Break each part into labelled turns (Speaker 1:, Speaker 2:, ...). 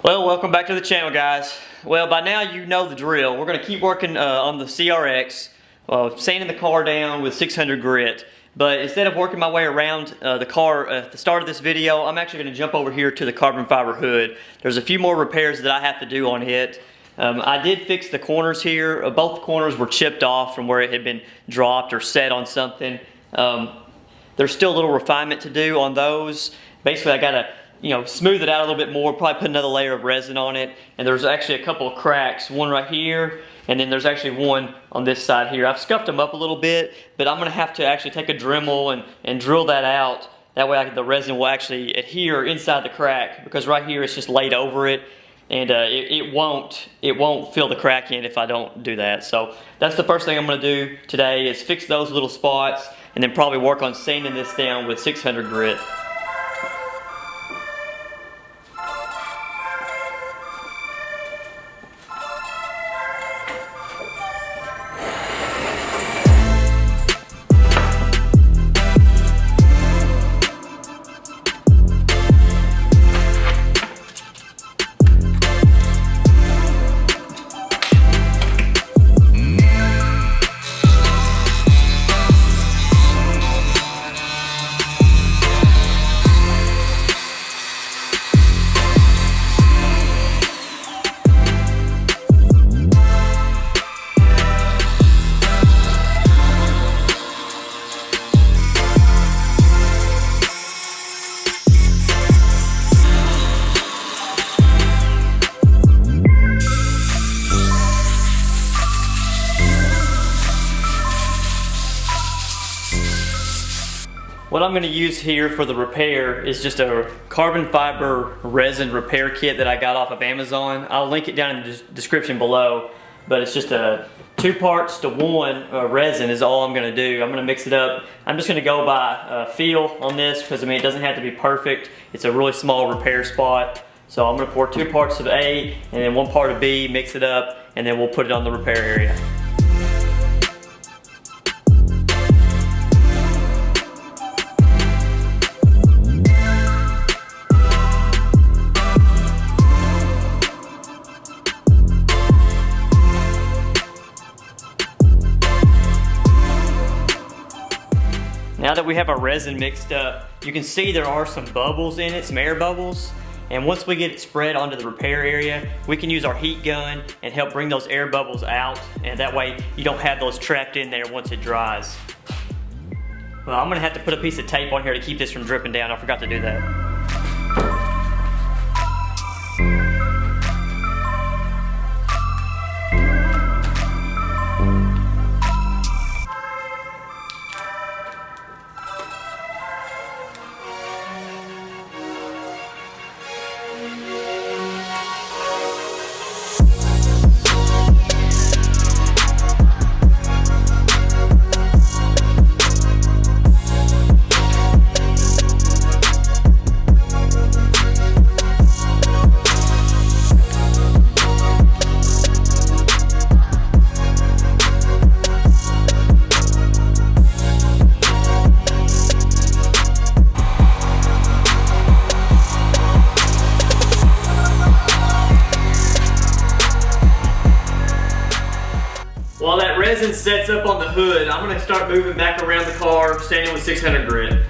Speaker 1: Well, welcome back to the channel, guys. Well, by now you know the drill. We're going to keep working on the CRX, sanding the car down with 600 grit. But instead of working my way around the car at the start of this video, I'm actually going to jump over here to the carbon fiber hood. There's a few more repairs that I have to do on it. I did fix the corners here. Both corners were chipped off from where it had been dropped or set on something. There's still a little refinement to do on those. Basically, I got to smooth it out a little bit more, probably put another layer of resin on it. And there's actually a couple of cracks, one right here, and then there's actually one on this side here. I've scuffed them up a little bit, but I'm gonna have to actually take a Dremel and drill that out. That way the resin will actually adhere inside the crack, because right here it's just laid over it, and it won't fill the crack in if I don't do that. So that's the first thing I'm gonna do today, is fix those little spots, and then probably work on sanding this down with 600 grit. What I'm going to use here for the repair is just a carbon fiber resin repair kit that I got off of Amazon. I'll link it down in the description below, but it's just a 2 parts to 1 resin is all I'm going to do. I'm going to mix it up. I'm just going to go by feel on this, because it doesn't have to be perfect. It's a really small repair spot. So I'm going to pour 2 parts of A and then 1 part of B, mix it up, and then we'll put it on the repair area. Now that we have our resin mixed up, you can see there are some bubbles in it, some air bubbles. And once we get it spread onto the repair area, we can use our heat gun and help bring those air bubbles out. And that way you don't have those trapped in there once it dries. Well, I'm gonna have to put a piece of tape on here to keep this from dripping down. I forgot to do that. While that resin sets up on the hood, I'm going to start moving back around the car, standing with 600 grit.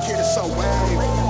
Speaker 2: kid is so wavy.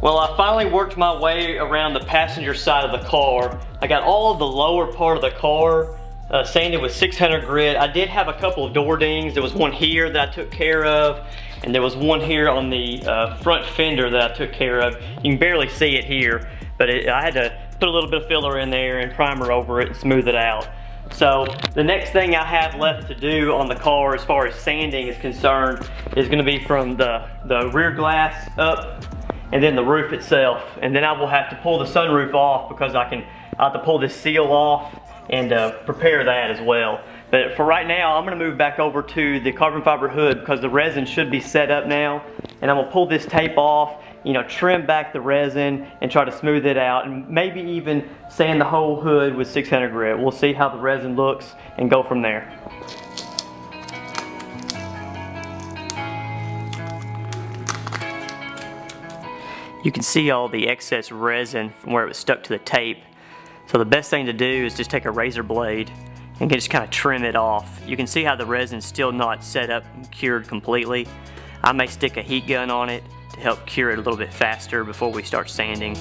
Speaker 1: Well, I finally worked my way around the passenger side of the car. I got all of the lower part of the car sanded with 600 grit. I did have a couple of door dings. There was one here that I took care of, and there was one here on the front fender that I took care of. You can barely see it here, but I had to put a little bit of filler in there and primer over it and smooth it out. So the next thing I have left to do on the car as far as sanding is concerned is going to be from the rear glass up and then the roof itself. And then I will have to pull the sunroof off because I have to pull this seal off and prepare that as well. But for right now, I'm going to move back over to the carbon fiber hood because the resin should be set up now. And I'm going to pull this tape off, trim back the resin and try to smooth it out, and maybe even sand the whole hood with 600 grit. We'll see how the resin looks and go from there. You can see all the excess resin from where it was stuck to the tape. So the best thing to do is just take a razor blade and just kind of trim it off. You can see how the resin's still not set up and cured completely. I may stick a heat gun on it to help cure it a little bit faster before we start sanding.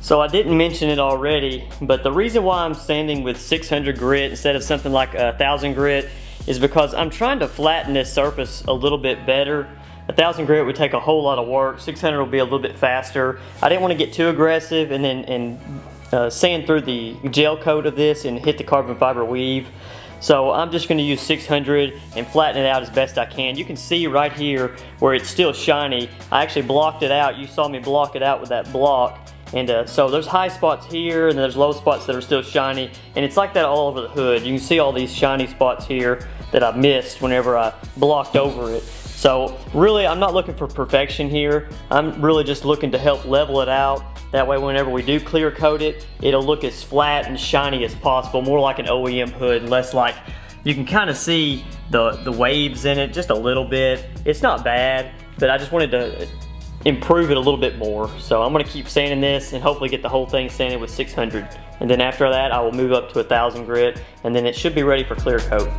Speaker 1: So I didn't mention it already, but the reason why I'm sanding with 600 grit instead of something like 1000 grit is because I'm trying to flatten this surface a little bit better. 1000 grit would take a whole lot of work. 600 will be a little bit faster. I didn't want to get too aggressive and then sand through the gel coat of this and hit the carbon fiber weave. So I'm just going to use 600 and flatten it out as best I can. You can see right here where it's still shiny. I actually blocked it out. You saw me block it out with that block. And so there's high spots here, and there's low spots that are still shiny, and it's like that all over the hood. You can see all these shiny spots here that I missed whenever I blocked over it. So really, I'm not looking for perfection here. I'm really just looking to help level it out. That way, whenever we do clear coat it, it'll look as flat and shiny as possible, more like an OEM hood, less like, you can kind of see the waves in it just a little bit. It's not bad, but I just wanted to improve it a little bit more. So I'm gonna keep sanding this and hopefully get the whole thing sanded with 600. And then after that, I will move up to 1000 grit, and then it should be ready for clear coat.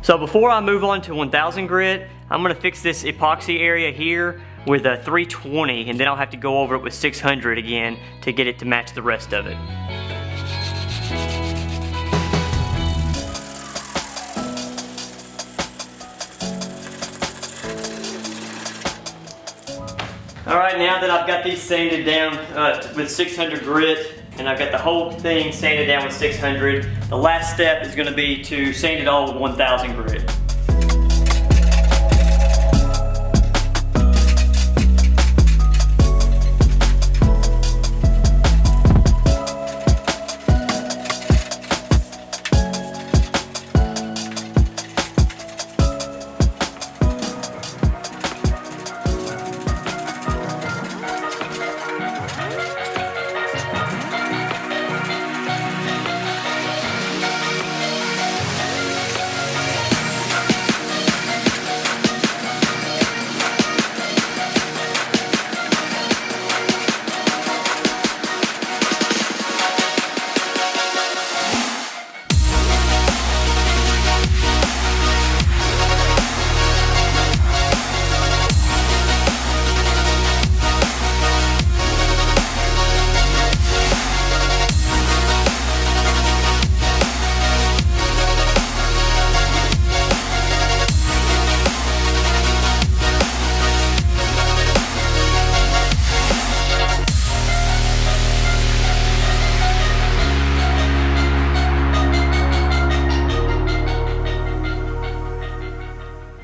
Speaker 1: So before I move on to 1000 grit, I'm gonna fix this epoxy area here with a 320, and then I'll have to go over it with 600 again to get it to match the rest of it. All right, now that I've got these sanded down with 600 grit, and I've got the whole thing sanded down with 600, the last step is going to be to sand it all with 1000 grit.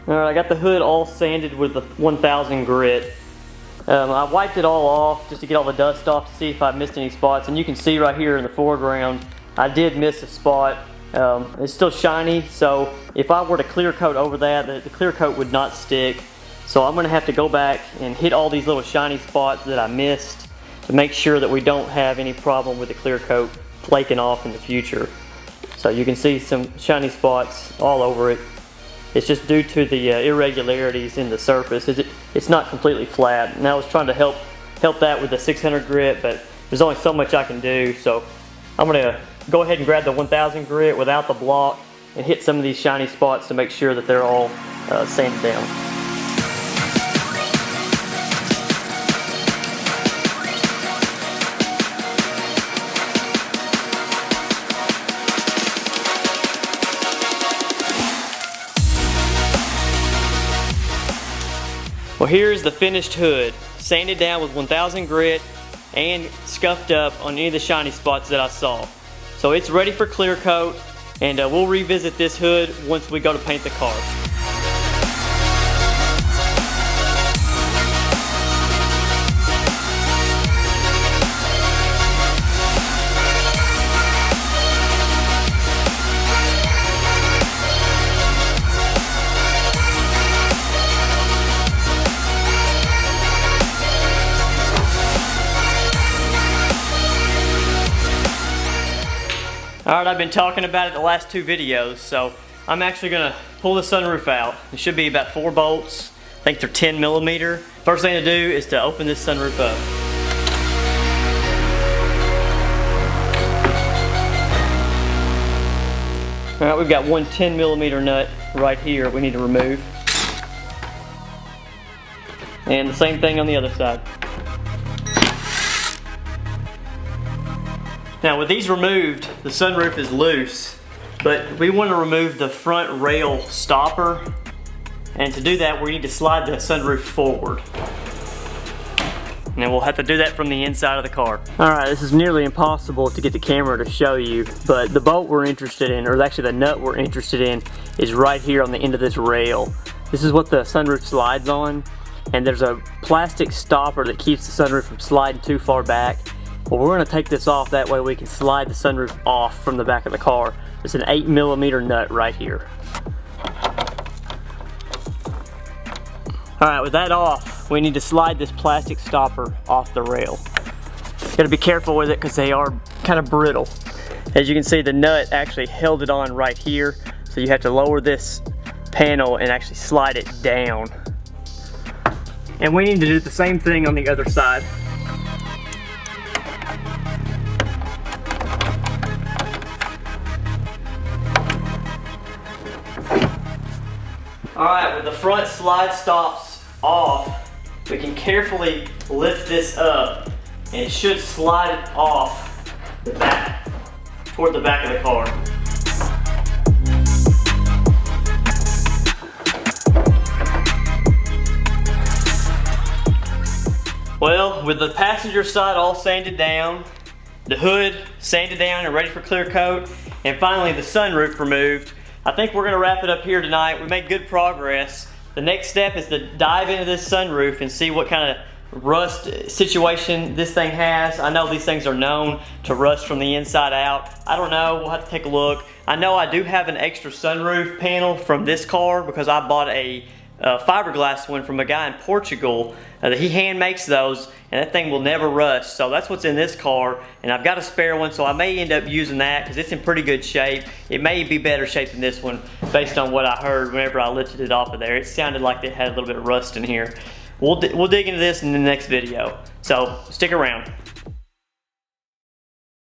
Speaker 1: Alright, I got the hood all sanded with the 1000 grit. I wiped it all off just to get all the dust off to see if I missed any spots, and you can see right here in the foreground I did miss a spot. It's still shiny, so if I were to clear coat over that, the clear coat would not stick. So I'm going to have to go back and hit all these little shiny spots that I missed to make sure that we don't have any problem with the clear coat flaking off in the future. So you can see some shiny spots all over it. It's just due to the irregularities in the surface. It's not completely flat. And I was trying to help that with the 600 grit, but there's only so much I can do. So I'm going to go ahead and grab the 1000 grit without the block and hit some of these shiny spots to make sure that they're all sanded down. Well, here's the finished hood, sanded down with 1000 grit and scuffed up on any of the shiny spots that I saw. So it's ready for clear coat, and we'll revisit this hood once we go to paint the car. Alright, I've been talking about it the last two videos, so I'm actually going to pull the sunroof out. It should be about 4 bolts. think they're 10 millimeter. First thing to do is to open this sunroof up. All right, we've got one 10 millimeter nut right here we need to remove. And the same thing on the other side. Now with these removed, the sunroof is loose, but we want to remove the front rail stopper. And to do that, we need to slide the sunroof forward. And then we'll have to do that from the inside of the car. All right, this is nearly impossible to get the camera to show you, but the bolt we're interested in, or actually the nut we're interested in, is right here on the end of this rail. This is what the sunroof slides on, and there's a plastic stopper that keeps the sunroof from sliding too far back. Well, we're gonna take this off, that way we can slide the sunroof off from the back of the car. It's an 8 millimeter nut right here. All right, with that off, we need to slide this plastic stopper off the rail. Gotta be careful with it because they are kind of brittle. As you can see, the nut actually held it on right here, so you have to lower this panel and actually slide it down. And we need to do the same thing on the other side. All right, with the front slide stops off, we can carefully lift this up, and it should slide it off the back, toward the back of the car. Well, with the passenger side all sanded down, the hood sanded down and ready for clear coat, and finally the sunroof removed, I think we're gonna wrap it up here tonight. We made good progress. The next step is to dive into this sunroof and see what kind of rust situation this thing has. I know these things are known to rust from the inside out. I don't know, we'll have to take a look. I know I do have an extra sunroof panel from this car because I bought a fiberglass one from a guy in Portugal. He hand makes those, and that thing will never rust. So that's what's in this car, and I've got a spare one, so I may end up using that because it's in pretty good shape. It may be better shape than this one based on what I heard whenever I lifted it off of there. It sounded like it had a little bit of rust in here. We'll dig into this in the next video, so stick around.